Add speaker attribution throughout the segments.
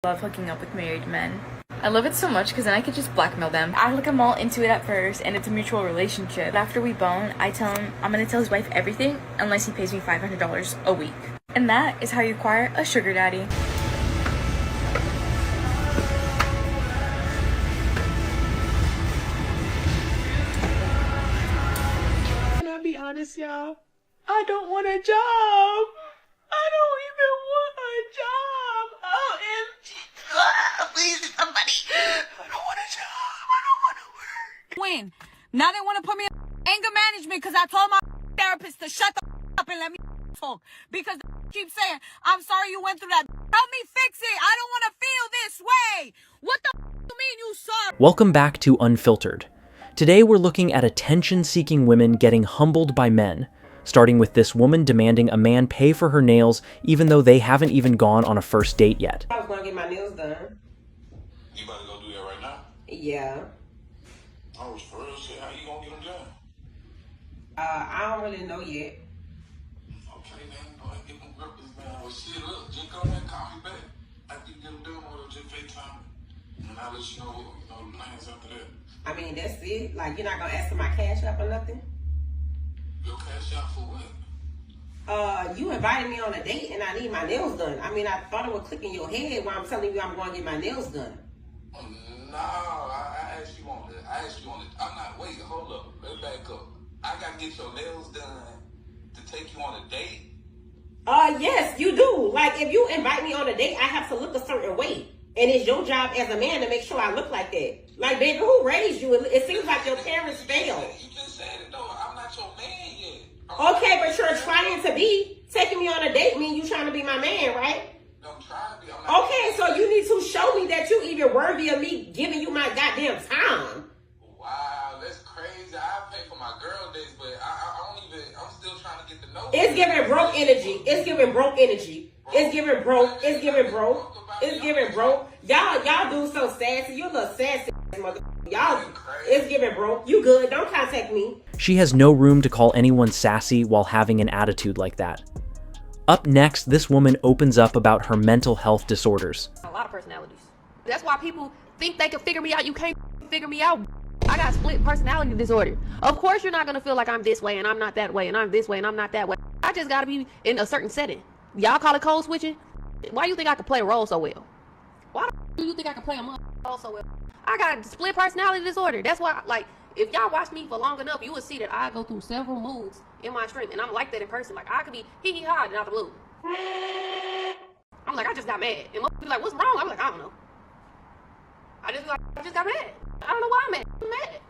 Speaker 1: love hooking up with married men. I love it so much because then I could just blackmail them. I like I'm all into it at first and it's a mutual relationship. After we bone, I tell him I'm gonna tell his wife everything unless he pays me $500 a week. And that is how you acquire a sugar daddy.
Speaker 2: Can I be honest, y'all? I don't want a job. I don't even want a job. OMG. Please, somebody. I don't want a job. I don't want to work.
Speaker 3: When? Now they want to put me in anger management because I told my therapist to shut the up and let me talk. Because keep saying, I'm sorry you went through that. Help me fix it. I don't want to feel this way. What the you mean you sorry?
Speaker 4: Welcome back to Unfiltered. Today we're looking at attention-seeking women getting humbled by men, starting with this woman demanding a man pay for her nails even though they haven't even gone on a first date yet.
Speaker 5: I was going to get my nails done.
Speaker 6: You about to go do that right now?
Speaker 5: Yeah.
Speaker 6: Oh, for real shit. How you gonna get them done?
Speaker 5: I don't really know yet.
Speaker 6: Okay, then go ahead and get them grippers, man. Well, shit, look, just go ahead and call me back. After you get them done, or just FaceTime me. And I'll let you know, the plans after that.
Speaker 5: I mean, that's it. Like, you're not going to ask for my cash up or nothing?
Speaker 6: Your cash out for what?
Speaker 5: You invited me on a date and I need my nails done. I mean, I thought it would click in your head while I'm telling you I'm going to get my nails done.
Speaker 6: No, I asked you on that. I asked you on it. I'm not, wait, hold up. Let's back up. I got to get your nails done to take you on a date?
Speaker 5: Yes, you do. Like, if you invite me on a date, I have to look a certain way. And it's your job as a man to make sure I look like that. Like, baby, who raised you? It seems like your parents failed.
Speaker 6: You just said it, though. I'm not your man yet.
Speaker 5: Okay, but you're trying to be. Taking me on a date mean you trying to be my man, right?
Speaker 6: I'm trying to be. I'm not
Speaker 5: Okay, so you need to show me that you even worthy of me giving you my goddamn time.
Speaker 6: Wow, that's crazy. I pay for my girl days, but I don't even, I'm still trying to get to know
Speaker 5: It's giving broke energy. It's giving broke energy. It's giving broke. It's giving broke. It's giving broke. Y'all do so sassy. You a little sassy mother. Y'all, it's giving broke. You good. Don't contact me.
Speaker 4: She has no room to call anyone sassy while having an attitude like that. Up next, this woman opens up about her mental health disorders.
Speaker 7: A lot of personalities. That's why people think they can figure me out. You can't figure me out. I got split personality disorder. Of course you're not going to feel like I'm this way and I'm not that way and I'm this way and I'm not that way. I just got to be in a certain setting. Y'all call it code switching? Why do you think I can play a role so well? Why do you think I can play a role so well? I got split personality disorder. That's why, like, if y'all watch me for long enough, you will see that I go through several moods in my stream. And I'm like that in person. Like, I could be hee-hee-ha and out the blue. I'm like, I just got mad. And most be like, what's wrong? I'm like, I don't know. I just got mad. I don't know why I'm mad. I'm mad.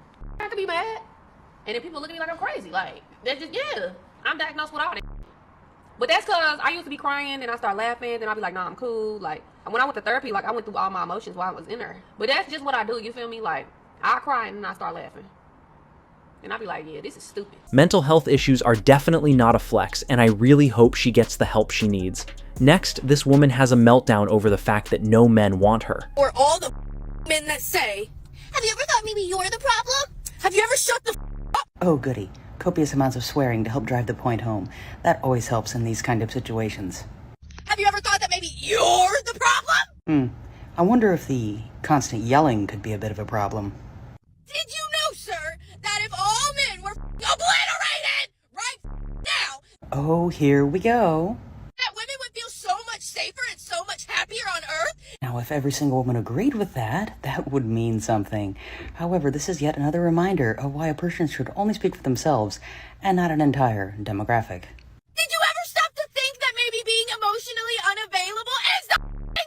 Speaker 7: I could be mad. And then people look at me like I'm crazy. Like, that's just, yeah. I'm diagnosed with all that. But that's because I used to be crying and I start laughing. Then I'll be like, nah, I'm cool. Like, when I went to therapy, like, I went through all my emotions while I was in there. But that's just what I do. You feel me? Like, I cry and then I start laughing. And I'll be like, yeah, this is stupid.
Speaker 4: Mental health issues are definitely not a flex, and I really hope she gets the help she needs. Next, this woman has a meltdown over the fact that no men want her.
Speaker 3: Or all the men that say,
Speaker 8: Have you ever thought maybe you're the problem?
Speaker 3: have you ever shut the up?
Speaker 9: Oh, goody. Copious amounts of swearing to help drive the point home. That always helps in these kind of situations.
Speaker 8: Have you ever thought that maybe you're the problem?
Speaker 9: I wonder if the constant yelling could be a bit of a problem.
Speaker 8: Did you know, sir, that if all men were obliterated right now,
Speaker 9: Oh, here we go.
Speaker 8: that women would feel so much safer and so much happier on Earth?
Speaker 9: Now, if every single woman agreed with that, that would mean something. However, this is yet another reminder of why a person should only speak for themselves and not an entire demographic.
Speaker 8: Did you ever stop to think that maybe being emotionally unavailable is the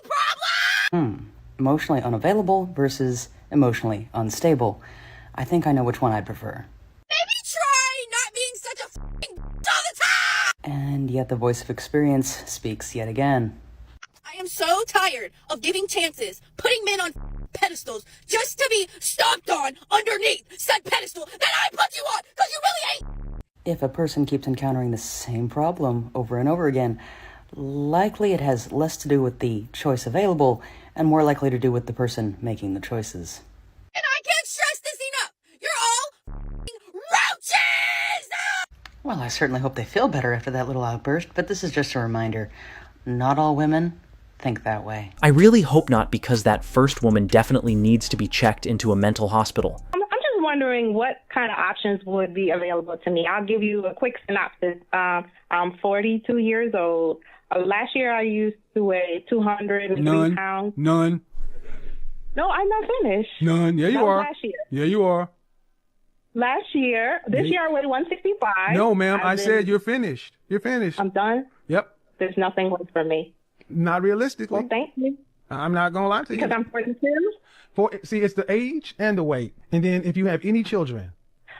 Speaker 8: problem?
Speaker 9: Emotionally unavailable versus emotionally unstable. I think I know which one I'd prefer.
Speaker 8: Maybe try not being such a all the time!
Speaker 9: And yet the voice of experience speaks yet again.
Speaker 8: I am so tired of giving chances, putting men on pedestals, just to be stomped on underneath said pedestal that I put you on, because you really ain't.
Speaker 9: If a person keeps encountering the same problem over and over again, likely it has less to do with the choice available and more likely to do with the person making the choices.
Speaker 8: And I can't stress this enough. You're all roaches!
Speaker 9: Well, I certainly hope they feel better after that little outburst, but this is just a reminder. Not all women think that way.
Speaker 4: I really hope not, because that first woman definitely needs to be checked into a mental hospital.
Speaker 10: I'm just wondering what kind of options would be available to me. I'll give you a quick synopsis. I'm 42 years old. Last year I used to weigh 203 pounds.
Speaker 11: None.
Speaker 10: No, I'm not finished.
Speaker 11: None. Yeah, you
Speaker 10: that was
Speaker 11: are.
Speaker 10: Last year.
Speaker 11: Yeah, you are.
Speaker 10: This year I weighed 165.
Speaker 11: No, ma'am. I said you're finished. You're finished.
Speaker 10: I'm done?
Speaker 11: Yep.
Speaker 10: There's nothing left for me.
Speaker 11: Not realistically.
Speaker 10: Well, thank you.
Speaker 11: I'm not going to lie to you.
Speaker 10: Because I'm 42?
Speaker 11: See, it's the age and the weight. And then if you have any children.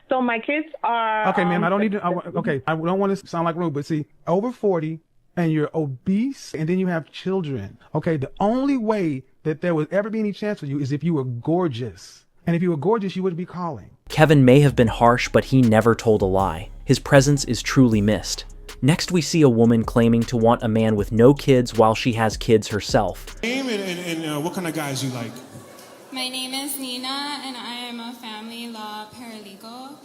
Speaker 10: So my kids are...
Speaker 11: Okay, ma'am, I don't need to... I don't want to sound like rude, but see, over 40 and you're obese and then you have children. Okay, the only way that there would ever be any chance for you is if you were gorgeous. And if you were gorgeous, you wouldn't be calling.
Speaker 4: Kevin may have been harsh, but he never told a lie. His presence is truly missed. Next, we see a woman claiming to want a man with no kids while she has kids herself.
Speaker 12: Name and what kind of guys you like?
Speaker 13: My name is Nina, and I am a family law paralegal,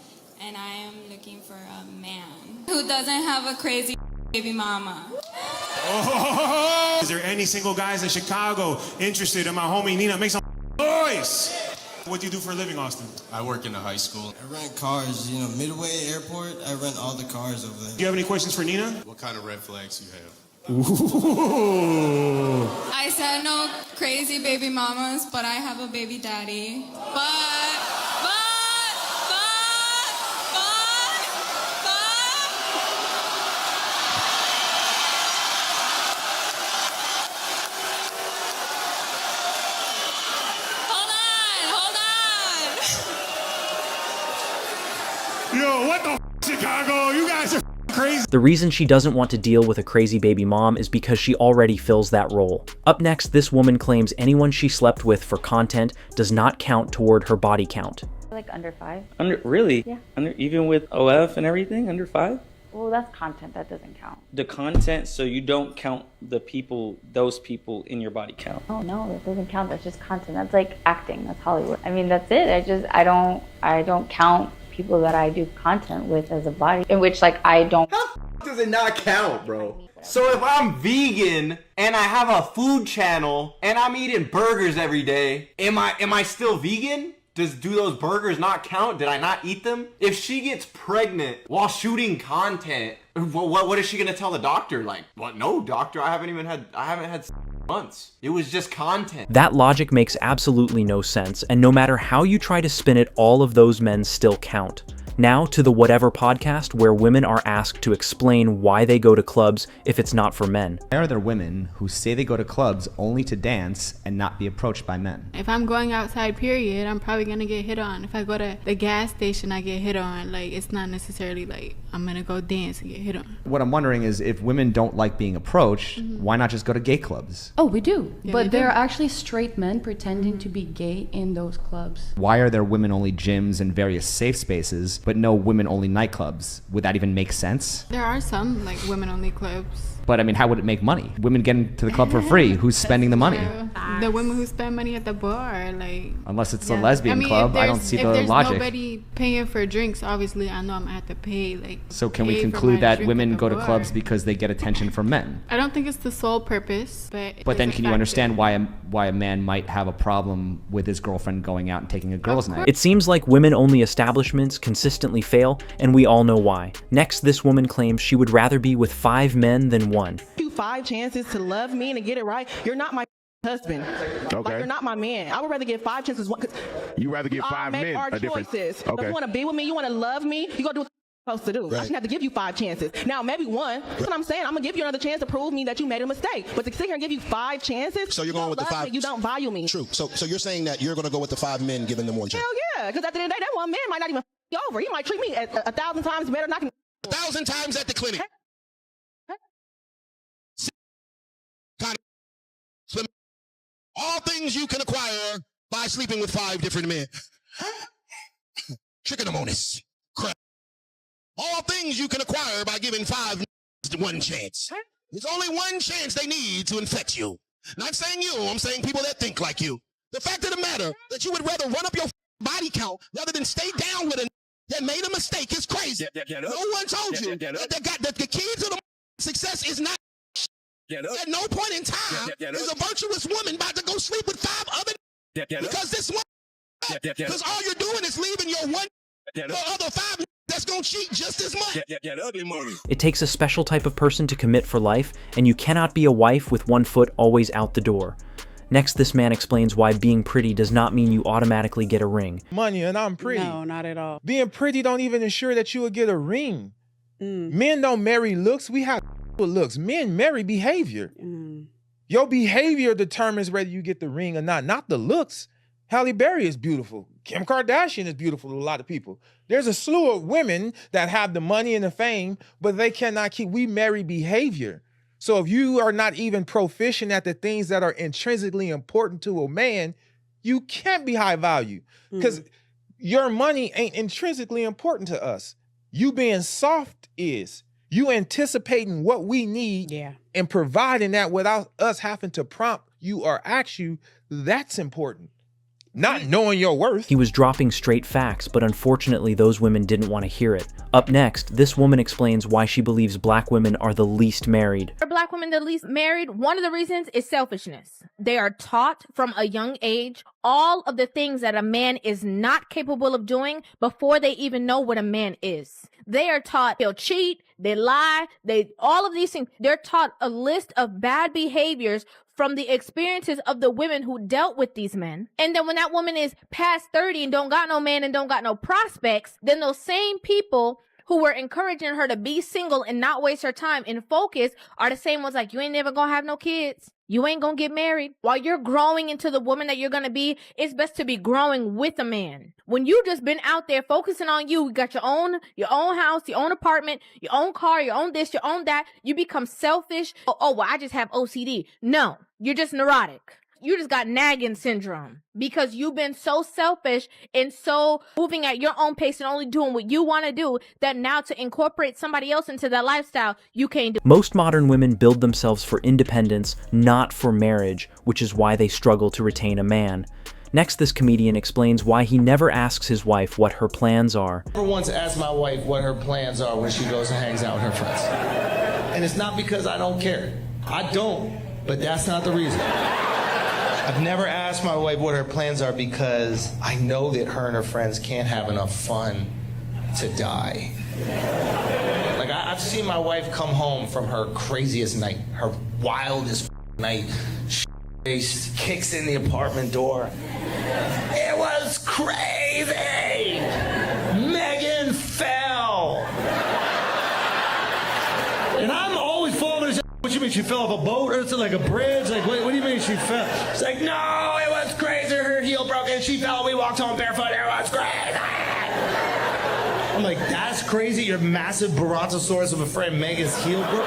Speaker 13: and I am looking for a man who doesn't have a crazy baby mama.
Speaker 12: Oh, is there any single guys in Chicago interested in my homie Nina? Make some noise. What do you do for a living, Austin?
Speaker 14: I work in a high school. I rent cars, Midway Airport, I rent all the cars over there.
Speaker 12: Do you have any questions for Nina?
Speaker 14: What kind of red flags you have?
Speaker 12: Ooh.
Speaker 13: I said no crazy baby mamas, but I have a baby daddy.
Speaker 12: Yo, what the Chicago? You guys are crazy.
Speaker 4: The reason she doesn't want to deal with a crazy baby mom is because she already fills that role. Up next, this woman claims anyone she slept with for content does not count toward her body count.
Speaker 15: Like under 5.
Speaker 16: Really?
Speaker 15: Yeah.
Speaker 16: Even with OF and everything, under 5?
Speaker 15: Well, that's content. That doesn't count.
Speaker 16: The content, so you don't count those people in your body count.
Speaker 15: Oh no, that doesn't count. That's just content. That's like acting. That's Hollywood. I mean, that's it. I don't count people that I do content with as a body, in which I don't.
Speaker 17: How does it not count, bro? So if I'm vegan and I have a food channel and I'm eating burgers every day, am I still vegan? Do those burgers not count? Did I not eat them? If she gets pregnant while shooting content, what is she gonna tell the doctor? What? No, doctor, I haven't had months. It was just content.
Speaker 4: That logic makes absolutely no sense, and no matter how you try to spin it, all of those men still count. Now to the Whatever podcast, where women are asked to explain why they go to clubs if it's not for men.
Speaker 18: Why are there women who say they go to clubs only to dance and not be approached by men?
Speaker 19: If I'm going outside, period, I'm probably gonna get hit on. If I go to the gas station, I get hit on. It's not necessarily I'm gonna go dance and get hit on.
Speaker 18: What I'm wondering is, if women don't like being approached, why not just go to gay clubs?
Speaker 20: Oh, we do.
Speaker 19: Yeah,
Speaker 20: but there are actually straight men pretending to be gay in those clubs.
Speaker 18: Why are there women-only gyms and various safe spaces, but no women-only nightclubs? Would that even make sense?
Speaker 19: There are some women-only clubs.
Speaker 18: But I mean, how would it make money? Women get into the club for free. Who's spending the money?
Speaker 19: The women who spend money at the bar,
Speaker 18: Unless it's a lesbian club, I don't see the logic.
Speaker 19: If there's nobody paying for drinks, obviously I know I'm gonna have to pay.
Speaker 18: So can we conclude that women go to clubs because they get attention from men?
Speaker 19: I don't think it's the sole purpose,
Speaker 18: but then can you understand why a man might have a problem with his girlfriend going out and taking a girls' night?
Speaker 4: It seems like women-only establishments consistently fail, and we all know why. Next, this woman claims she would rather be with 5 men than 1.
Speaker 21: You 5 chances to love me and to get it right. You're not my husband.
Speaker 22: Okay.
Speaker 21: You're not my man. I would rather get 5 chances.
Speaker 22: You rather get 5 men
Speaker 21: our
Speaker 22: a different
Speaker 21: choices.
Speaker 22: Okay.
Speaker 21: If you want to be with me, you want to love me, you gonna do what you're supposed to do.
Speaker 22: Right.
Speaker 21: I shouldn't have to give you 5 chances. Now maybe 1. That's what I'm saying. I'm gonna give you another chance to prove me that you made a mistake. But to sit here and give you 5 chances,
Speaker 22: so you're going with the 5.
Speaker 21: You don't value me.
Speaker 22: True. So you're saying that you're gonna go with the 5 men, giving them 1 chance.
Speaker 21: Hell yeah, because at the end of the day, that one man might not even f over. He might treat me 1,000 times better than I can.
Speaker 22: 1,000 times at the clinic. All things you can acquire by sleeping with 5 different men. Trichomonas. Crap. All things you can acquire by giving 5 1 chance. There's only 1 chance they need to infect you. Not saying you, I'm saying people that think like you. The fact of the matter that you would rather run up your body count rather than stay down with a that made a mistake is crazy. No one told you that the key to the success is not At no point in time is a virtuous woman about to go sleep with 5 other because this one, because all you're doing is leaving your one other 5 that's gonna cheat just as much.
Speaker 4: It takes a special type of person to commit for life, and you cannot be a wife with one foot always out the door. Next, this man explains why being pretty does not mean you automatically get a ring.
Speaker 1: Money and I'm pretty.
Speaker 2: No, not at all.
Speaker 1: Being pretty don't even ensure that you will get a ring. Men don't marry looks. We have with looks. Men marry behavior. Your behavior determines whether you get the ring or not the looks. Halle Berry is beautiful. Kim Kardashian is beautiful to a lot of people. There's a slew of women that have the money and the fame, but they cannot keep. We marry behavior. So if you are not even proficient at the things that are intrinsically important to a man, you can't be high value because your money ain't intrinsically important to us. You being soft is. You anticipating what we need and providing that without us having to prompt you or ask you, that's important. Not knowing your worth.
Speaker 4: He was dropping straight facts, but unfortunately those women didn't want to hear it. Up next, this woman explains why she believes black women are the least married.
Speaker 23: Are black women the least married? One of the reasons is selfishness. They are taught from a young age all of the things that a man is not capable of doing before they even know what a man is. They are taught they'll cheat, they lie, all of these things. They're taught a list of bad behaviors from the experiences of the women who dealt with these men. And then when that woman is past 30 and don't got no man and don't got no prospects, then those same people who were encouraging her to be single and not waste her time and focus are the same ones like, you ain't never gonna have no kids. You ain't gonna get married. While you're growing into the woman that you're gonna be, it's best to be growing with a man. When you just been out there focusing on you got your own house, your own apartment, your own car, your own this, your own that, you become selfish. Oh, well, I just have OCD. No, you're just neurotic. You just got nagging syndrome because you've been so selfish and so moving at your own pace and only doing what you want to do that now to incorporate somebody else into that lifestyle, you can't do.
Speaker 4: Most modern women build themselves for independence, not for marriage, which is why they struggle to retain a man. Next, this comedian explains why he never asks his wife what her plans are.
Speaker 24: I never once asked my wife what her plans are when she goes and hangs out with her friends. And it's not because I don't care. I don't, but that's not the reason. I've never asked my wife what her plans are because I know that her and her friends can't have enough fun to die. Like, I've seen my wife come home from her craziest night, her wildest night. She kicks in the apartment door. It was crazy! Megan fell! And I'm always falling in. What you mean, she fell off a boat or something, like a bridge? Like, what do you mean she fell? She's like, no, it was crazy. Her heel broke and she fell. We walked home barefoot. It was crazy. I'm like, that's crazy? Your massive Brontosaurus of a friend Megan's heel broke?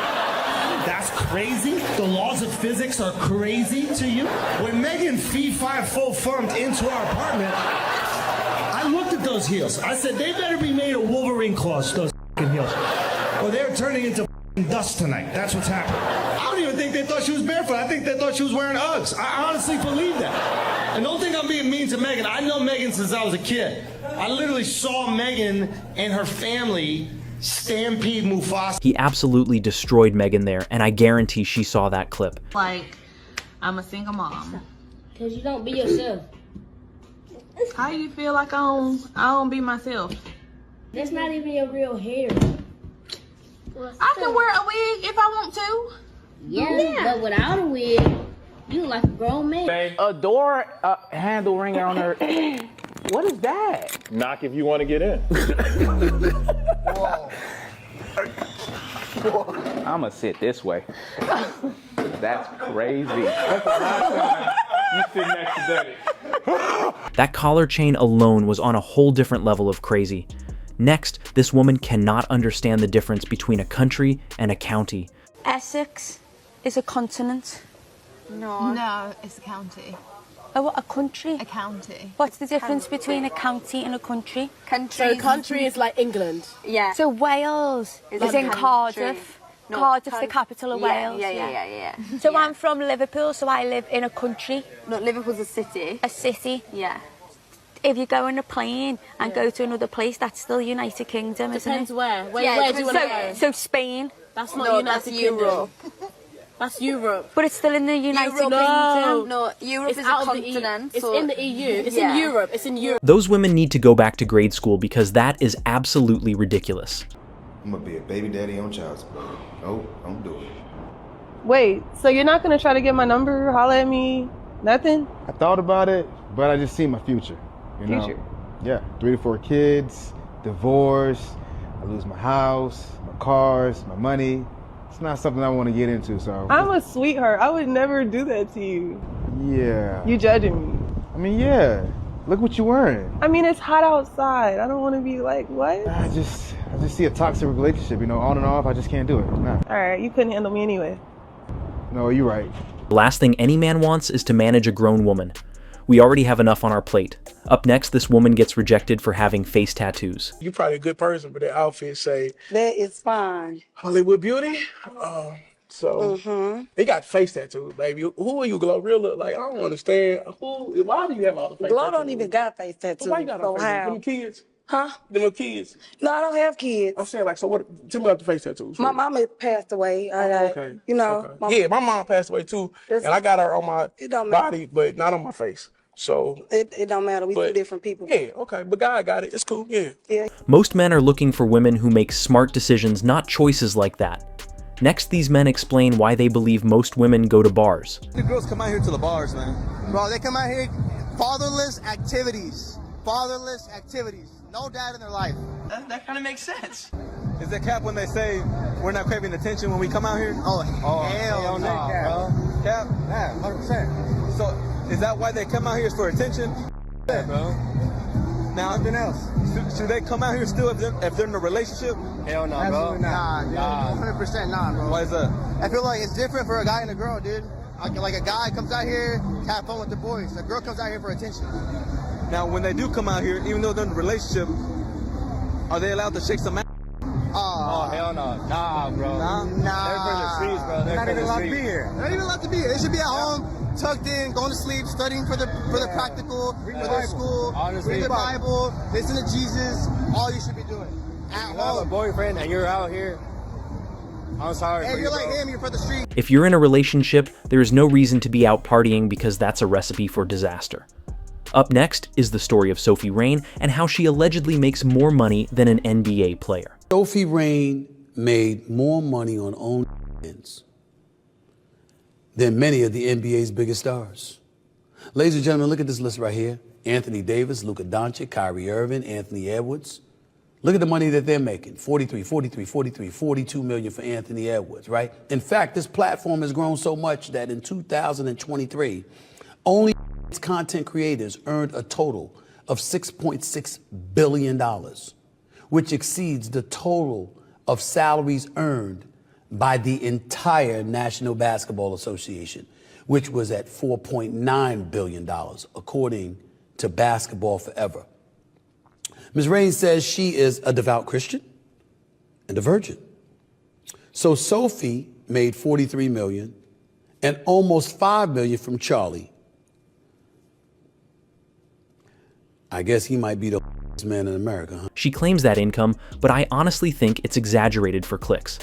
Speaker 24: That's crazy? The laws of physics are crazy to you? When Megan fee-fi full-funked into our apartment, I looked at those heels. I said, they better be made of Wolverine claws, those heels. Or they're turning into dust tonight. That's what's happening. I don't even think they thought she was barefoot. I think they thought she was wearing Uggs. I honestly believe that. And don't think I'm being mean to Megan. I know Megan since I was a kid. I literally saw Megan and her family stampede Mufasa.
Speaker 4: He absolutely destroyed Megan there, and I guarantee she saw that clip.
Speaker 25: Like, I'm a single mom.
Speaker 26: Because you don't be yourself.
Speaker 25: How you feel like I don't be myself?
Speaker 26: That's not even your real hair.
Speaker 25: I can wear a wig if I want to.
Speaker 26: Yeah, but without a wig, you look like a grown man.
Speaker 27: A door handle ringer on her. What is that?
Speaker 28: Knock if you want to get in.
Speaker 27: I'ma sit this way. That's crazy. That's the last time you sit next to Daddy.
Speaker 4: That collar chain alone was on a whole different level of crazy. Next, this woman cannot understand the difference between a country and a county.
Speaker 29: Essex is a continent.
Speaker 30: No, it's a county.
Speaker 29: Oh, what, a country?
Speaker 30: A county.
Speaker 29: What's the difference between a county and a country?
Speaker 30: So country is like England.
Speaker 29: Yeah. So Wales is in Cardiff. Cardiff's the capital of Wales.
Speaker 30: Yeah.
Speaker 29: So I'm from Liverpool, so I live in a country.
Speaker 30: No, Liverpool's a city.
Speaker 29: A city.
Speaker 30: Yeah.
Speaker 29: If you go on a plane and go to another place, that's still United Kingdom, isn't it?
Speaker 30: Depends where. Where do you want to go?
Speaker 29: So Spain.
Speaker 30: That's not United Kingdom. That's Europe.
Speaker 29: But it's still in the United Kingdom.
Speaker 30: No, Europe it's is out a of the EU. continent. It's in the EU. It's in Europe. It's in Europe.
Speaker 4: Those women need to go back to grade school because that is absolutely ridiculous.
Speaker 2: I'm gonna be a baby daddy on child support. No, don't do it.
Speaker 21: Wait, so you're not gonna try to get my number, holla at me, nothing?
Speaker 3: I thought about it, but I just see my future. You know?
Speaker 21: Future?
Speaker 3: Yeah, 3 to 4 kids, divorce, I lose my house, my cars, my money. It's not something I want to get into, so.
Speaker 21: I'm a sweetheart. I would never do that to you.
Speaker 3: Yeah.
Speaker 21: You judging me?
Speaker 3: I mean, yeah. Look what you're wearing.
Speaker 21: I mean, it's hot outside. I don't want to be like, what?
Speaker 3: I just see a toxic relationship, you know, on and off. I just can't do it. Nah.
Speaker 21: All right, you couldn't handle me anyway.
Speaker 3: No, you're right.
Speaker 4: The last thing any man wants is to manage a grown woman. We already have enough on our plate. Up next, this woman gets rejected for having face tattoos.
Speaker 5: You're probably a good person, but that outfit say
Speaker 6: that is fine.
Speaker 5: Hollywood beauty. They got face tattoos, baby. Who are you, Glow? Real look like I don't understand. Why do you have all the face
Speaker 6: Glow
Speaker 5: tattoos?
Speaker 6: don't even got face tattoos.
Speaker 5: Why you got all the face tattoos? Them kids?
Speaker 6: Huh?
Speaker 5: Them kids?
Speaker 6: No, I don't have kids.
Speaker 5: I'm saying, like, so what? Tell me about the face tattoos.
Speaker 6: My mama passed away.
Speaker 5: Okay.
Speaker 6: You know.
Speaker 5: Okay. My mom passed away too, and I got her on my body, but not on my face. So
Speaker 6: it don't matter. We two different people.
Speaker 5: Yeah, okay. But God got it. It's cool. Yeah.
Speaker 4: Most men are looking for women who make smart decisions, not choices like that. Next, these men explain why they believe most women go to bars.
Speaker 7: The girls come out here to the bars, man.
Speaker 8: Bro, they come out here, fatherless activities. Fatherless activities. No dad in their life.
Speaker 7: That kind of makes sense. Is that cap when they say we're not craving attention when we come out here?
Speaker 8: Oh hell no, bro.
Speaker 7: Cap?
Speaker 8: Yeah, 100%.
Speaker 7: So, is that why they come out here is for attention? Yeah, bro. Now,
Speaker 8: nothing else.
Speaker 7: Should they come out here still if they're in a relationship?
Speaker 8: Hell no, bro. Nah, 100% nah, bro.
Speaker 7: Why is that?
Speaker 8: I feel like it's different for a guy and a girl, dude. Like a guy comes out here to have fun with the boys. A girl comes out here for attention.
Speaker 7: Now, when they do come out here, even though they're in a relationship, are they allowed to shake some ass?
Speaker 8: Oh, hell no. Nah, bro. Nah.
Speaker 7: They're for the streets, bro.
Speaker 8: They're not even allowed to be here. They're not even allowed to be here. They should be at home, tucked in, going to sleep, studying for the practical, for their school, read the Bible, listen to Jesus. All you should be doing. At home.
Speaker 7: You have a boyfriend and you're out here. I'm sorry.
Speaker 8: Hey, you're like him, you're for the street.
Speaker 4: If you're in a relationship, there is no reason to be out partying because that's a recipe for disaster. Up next is the story of Sophie Rain and how she allegedly makes more money than an NBA player.
Speaker 9: Sophie Rain made more money on OnlyFans than many of the NBA's biggest stars. Ladies and gentlemen, look at this list right here. Anthony Davis, Luka Doncic, Kyrie Irving, Anthony Edwards. Look at the money that they're making. 42 million for Anthony Edwards, right? In fact, this platform has grown so much that in 2023, only content creators earned a total of $6.6 billion, which exceeds the total of salaries earned by the entire National Basketball Association, which was at $4.9 billion, according to Basketball Forever. Ms. Rain says she is a devout Christian and a virgin. So Sophie made $43 million and almost $5 million from Charlie. I guess he might be the man in America, huh?
Speaker 4: She claims that income, but I honestly think it's exaggerated for clicks.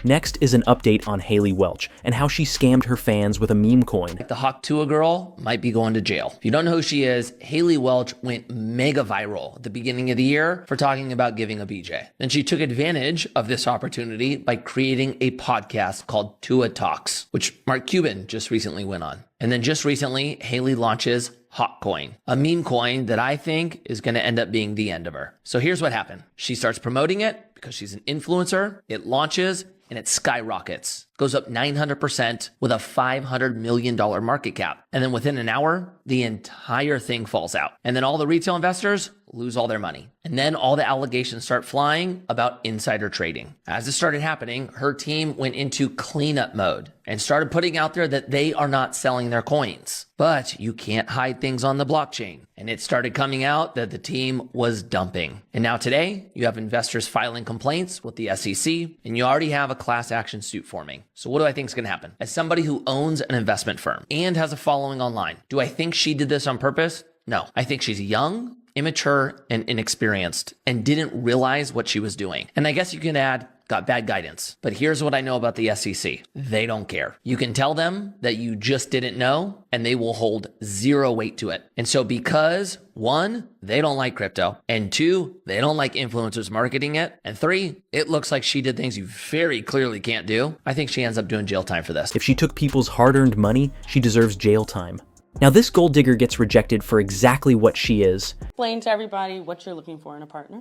Speaker 4: Next is an update on Haley Welch and how she scammed her fans with a meme coin.
Speaker 10: The Hawk-Tua girl might be going to jail. If you don't know who she is, Haley Welch went mega viral at the beginning of the year for talking about giving a BJ. Then she took advantage of this opportunity by creating a podcast called Tua Talks, which Mark Cuban just recently went on. And then just recently, Haley launches Hawkcoin, a meme coin that I think is going to end up being the end of her. So here's what happened. She starts promoting it because she's an influencer. It launches and it skyrockets, goes up 900% with a $500 million market cap. And then within an hour, the entire thing falls out. And then all the retail investors lose all their money. And then all the allegations start flying about insider trading. As this started happening, her team went into cleanup mode and started putting out there that they are not selling their coins. But you can't hide things on the blockchain. And it started coming out that the team was dumping. And now today, you have investors filing complaints with the SEC, and you already have a class action suit forming. So what do I think is going to happen? As somebody who owns an investment firm and has a following online, do I think she did this on purpose? No. I think she's young, immature and inexperienced and didn't realize what she was doing. And I guess you can add, got bad guidance. But here's what I know about the SEC. They don't care. You can tell them that you just didn't know, and they will hold zero weight to it. And so because 1, they don't like crypto, and 2, they don't like influencers marketing it, and 3, it looks like she did things you very clearly can't do, I think she ends up doing jail time for this.
Speaker 4: If she took people's hard-earned money, she deserves jail time. Now this gold digger gets rejected for exactly what she is.
Speaker 11: Explain to everybody what you're looking for in a partner.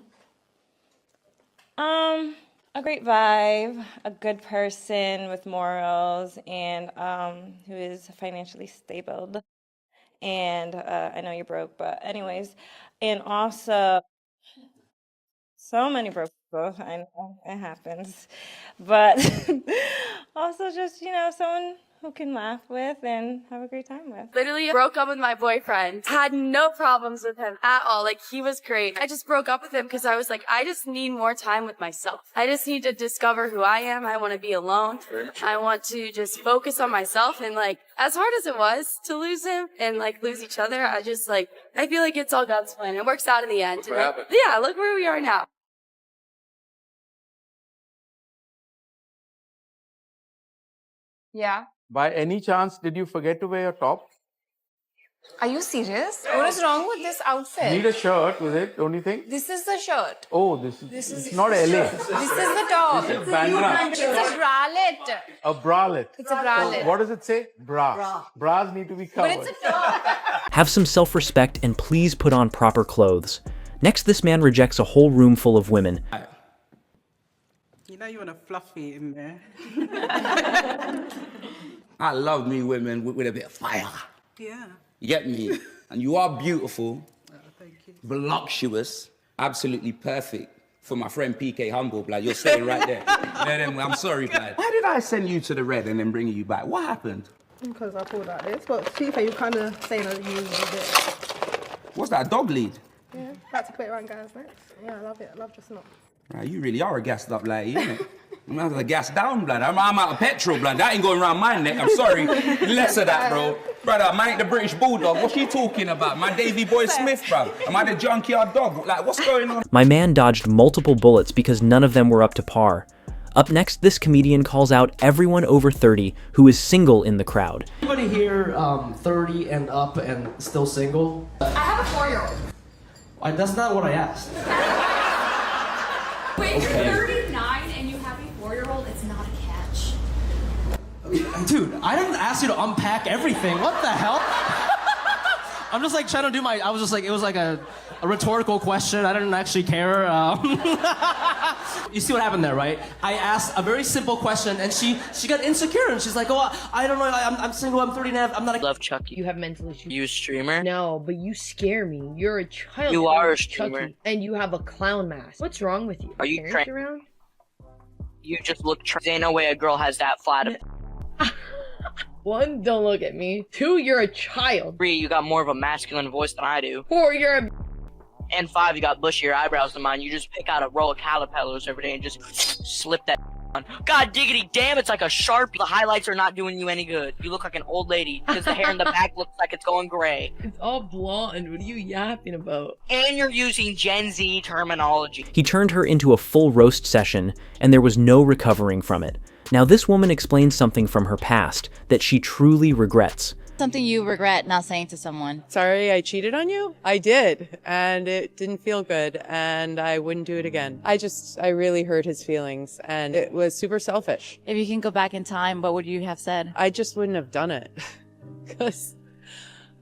Speaker 12: A great vibe, a good person with morals, and who is financially stable. And I know you're broke, but anyways, and also so many broke people. I know it happens, but also just someone who can laugh with and have a great time with.
Speaker 30: Literally broke up with my boyfriend. Had no problems with him at all. Like, he was great. I just broke up with him because I was like, I just need more time with myself. I just need to discover who I am. I want to be alone. I want to just focus on myself. And like, as hard as it was to lose him and like lose each other, I just I feel like it's all God's plan. It works out in the end. Yeah, look where we are now. Yeah.
Speaker 27: By any chance, did you forget to wear your top?
Speaker 30: Are you serious? What is wrong with this outfit?
Speaker 27: Need a shirt with it, don't you think?
Speaker 30: This is the shirt.
Speaker 27: Oh, this is it's not LA.
Speaker 30: This is the top.
Speaker 27: This is Bandra.
Speaker 30: It's a bralette.
Speaker 27: A bralette.
Speaker 30: It's a bralette.
Speaker 27: So what does it say? Bra. Bras need to be covered.
Speaker 30: But it's a top.
Speaker 4: Have some self-respect and please put on proper clothes. Next, this man rejects a whole room full of women.
Speaker 13: You know you want a fluffy in there.
Speaker 14: I love me women with a bit of fire.
Speaker 13: Yeah.
Speaker 14: You get me? And you are beautiful,
Speaker 13: thank you.
Speaker 14: voluptuous, absolutely perfect. For my friend PK Humble, blood, you're sitting right there. I'm sorry, blood. Why did I send you to the red and then bring you back? What happened?
Speaker 13: Because I pulled out this, but to be fair, you kind of saying that you a bit.
Speaker 14: What's that, dog lead?
Speaker 13: Yeah, like to play around guys next. Yeah, I love it. I love dressing up.
Speaker 14: Right, you really are a gassed up lady, innit? I'm having a gas down, blood. I'm out of petrol, blood. That ain't going around my neck. I'm sorry. Less of that, bro. Brother, I ain't the British Bulldog. What's she talking about? My Davy Boy Smith, bro. Am I the junkyard dog? Like, what's going on?
Speaker 4: My man dodged multiple bullets because none of them were up to par. Up next, this comedian calls out everyone over 30 who is single in the crowd.
Speaker 15: Anybody here 30 and up and still single?
Speaker 30: I have a 4-year-old.
Speaker 15: That's not what I asked.
Speaker 30: Wait, you're 39 and you have a 4-year-old? It's not a catch.
Speaker 15: Dude, I didn't ask you to unpack everything. What the hell? I'm just trying to do I was just it was a rhetorical question. I didn't actually care. You see what happened there, right? I asked a very simple question and she got insecure and she's like, oh, I don't know, I'm single, I'm 30 and a half, I'm not a...
Speaker 16: Love Chucky.
Speaker 30: You have mental issues.
Speaker 16: You a streamer?
Speaker 30: No, but you scare me. You're a child.
Speaker 16: You are a streamer.
Speaker 30: Chucky, and you have a clown mask. What's wrong with you?
Speaker 16: Are you
Speaker 30: parents around?
Speaker 16: You just look Ain't no way a girl has that flat.
Speaker 30: 1, don't look at me. 2, you're a child.
Speaker 16: 3, you got more of a masculine voice than I do.
Speaker 30: 4, you're a...
Speaker 16: And 5, you got bushier eyebrows than mine. You just pick out a row of caterpillars every day and just slip that on. God diggity damn, it's like a Sharpie. The highlights are not doing you any good. You look like an old lady because the hair in the back looks like it's going gray.
Speaker 30: It's all blonde. What are you yapping about?
Speaker 16: And you're using Gen Z terminology.
Speaker 4: He turned her into a full roast session, and there was no recovering from it. Now this woman explains something from her past that she truly regrets.
Speaker 17: Something you regret not saying to someone.
Speaker 19: Sorry, I cheated on you? I did, and it didn't feel good, and I wouldn't do it again. I really hurt his feelings, and it was super selfish.
Speaker 17: If you can go back in time, what would you have said?
Speaker 19: I just wouldn't have done it, because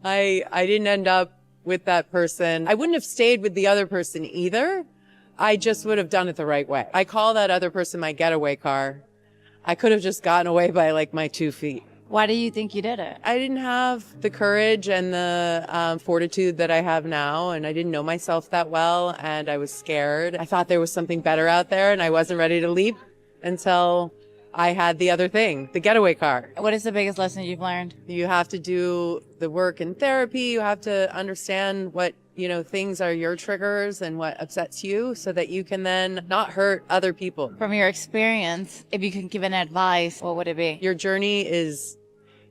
Speaker 19: I didn't end up with that person. I wouldn't have stayed with the other person either. I just would have done it the right way. I call that other person my getaway car. I could have just gotten away by my 2 feet.
Speaker 17: Why do you think you did it?
Speaker 19: I didn't have the courage and the fortitude that I have now, and I didn't know myself that well, and I was scared. I thought there was something better out there, and I wasn't ready to leap until I had the other thing, the getaway car.
Speaker 17: What is the biggest lesson you've learned?
Speaker 19: You have to do the work in therapy. You have to understand what things are your triggers and what upsets you so that you can then not hurt other people.
Speaker 17: From your experience, if you can give an advice, what would it be?
Speaker 19: Your journey is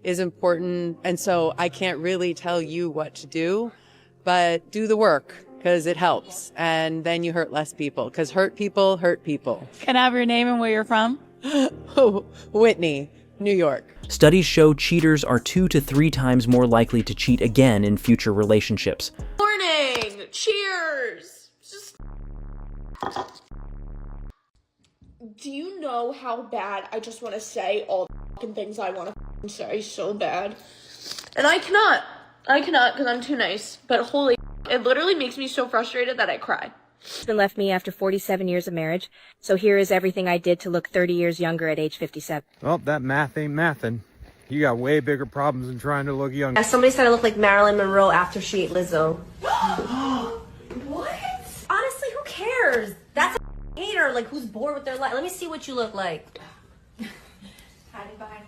Speaker 19: important, and so I can't really tell you what to do, but do the work. because it helps. And then you hurt less people, because hurt people hurt people.
Speaker 17: Can I have your name and where you're from?
Speaker 19: Whitney, New York.
Speaker 4: Studies show cheaters are 2 to 3 times more likely to cheat again in future relationships.
Speaker 1: Morning! Cheers! Do you know how bad I just want to say all the fucking things I want to say so bad? And I cannot because I'm too nice. But holy, it literally makes me so frustrated that I cry.
Speaker 18: Husband left me after 47 years of marriage, so here is everything I did to look 30 years younger at age 57.
Speaker 20: Well, that math ain't mathin'. You got way bigger problems than trying to look young.
Speaker 22: Yeah, somebody said I look like Marilyn Monroe after she ate Lizzo.
Speaker 1: What?
Speaker 22: Honestly, who cares? That's a hater, like, who's bored with their life. Let me see what you look like.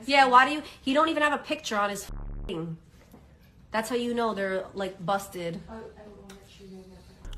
Speaker 22: Yeah, why do you don't even have a picture on his thing. That's how you know they're, like, busted.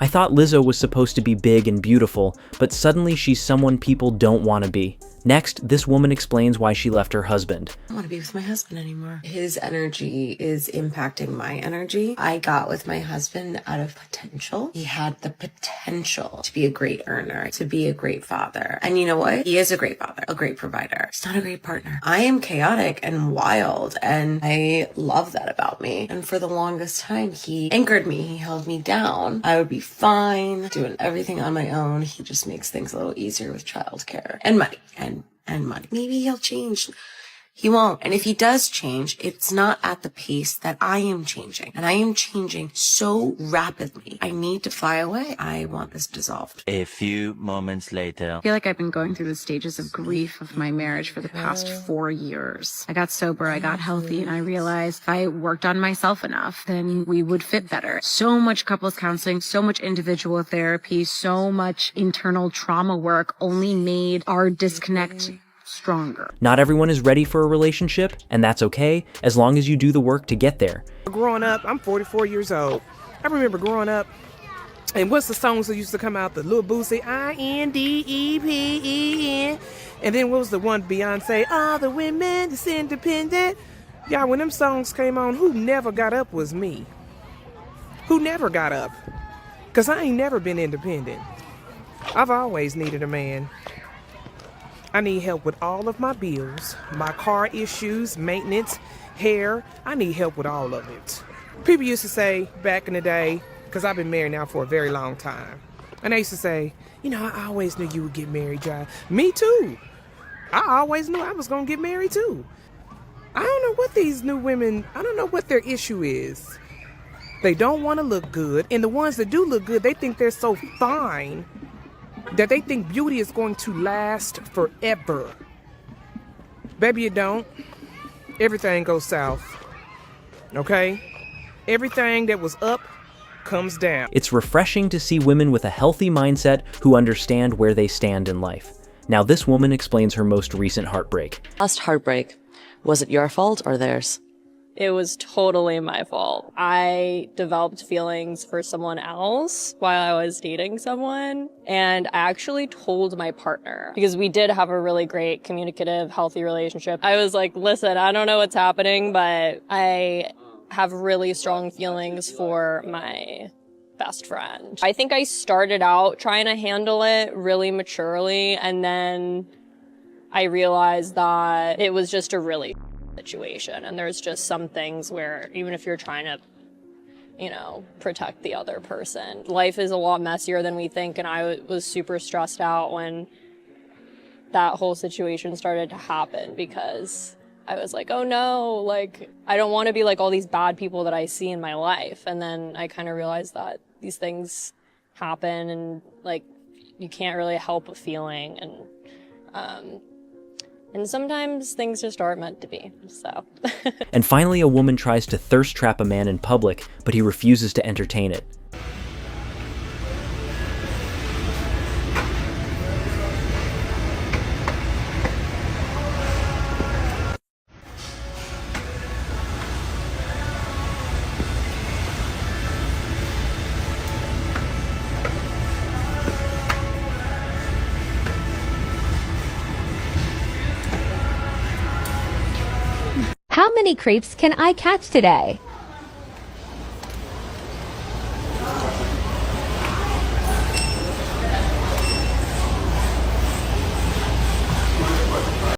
Speaker 4: I thought Lizzo was supposed to be big and beautiful, but suddenly she's someone people don't want to be. Next, this woman explains why she left her husband.
Speaker 23: I don't want to be with my husband anymore. His energy is impacting my energy. I got with my husband out of potential. He had the potential to be a great earner, to be a great father. And you know what? He is a great father, a great provider. He's not a great partner. I am chaotic and wild, and I love that about me. And for the longest time, he anchored me. He held me down. I would be fine doing everything on my own. He just makes things a little easier with childcare and money and money. Maybe he'll change. He won't. And if he does change, it's not at the pace that I am changing. And I am changing so rapidly. I need to fly away. I want this dissolved.
Speaker 24: A few moments later.
Speaker 25: I feel like I've been going through the stages of grief of my marriage for the past 4 years. I got sober, I got healthy, and I realized if I worked on myself enough, then we would fit better. So much couples counseling, so much individual therapy, so much internal trauma work only made our disconnect stronger.
Speaker 4: Not everyone is ready for a relationship, and that's okay, as long as you do the work to get there.
Speaker 5: Growing up, I'm 44 years old. I remember growing up, and what's the songs that used to come out? The Lil Boosie, INDEPEN. And then what was the one, Beyonce, all the women is independent. Yeah, when them songs came on, who never got up was me. Who never got up? Because I ain't never been independent. I've always needed a man. I need help with all of my bills, my car issues, maintenance, hair. I need help with all of it. People used to say back in the day, because I've been married now for a very long time, and they used to say, you know, I always knew you would get married, John. Me too. I always knew I was going to get married too. I don't know what these new women, I don't know what their issue is. They don't want to look good, and the ones that do look good, they think they're so fine that they think beauty is going to last forever. Baby, it don't. Everything goes south. Okay? Everything that was up comes down.
Speaker 4: It's refreshing to see women with a healthy mindset who understand where they stand in life. Now this woman explains her most recent heartbreak.
Speaker 26: Last heartbreak, was it your fault or theirs?
Speaker 11: It was totally my fault. I developed feelings for someone else while I was dating someone, and I actually told my partner because we did have a really great communicative, healthy relationship. I was like, listen, I don't know what's happening, but I have really strong feelings for my best friend. I think I started out trying to handle it really maturely, and then I realized that it was just a really situation, and there's just some things where even if you're trying to, you know, protect the other person, life is a lot messier than we think, and I was super stressed out when that whole situation started to happen because I was like, oh no, like I don't want to be like all these bad people that I see in my life. And then I kind of realized that these things happen, and like you can't really help a feeling, and sometimes things just aren't meant to be, so.
Speaker 4: And finally, a woman tries to thirst trap a man in public, but he refuses to entertain it.
Speaker 28: How many crepes can I catch today?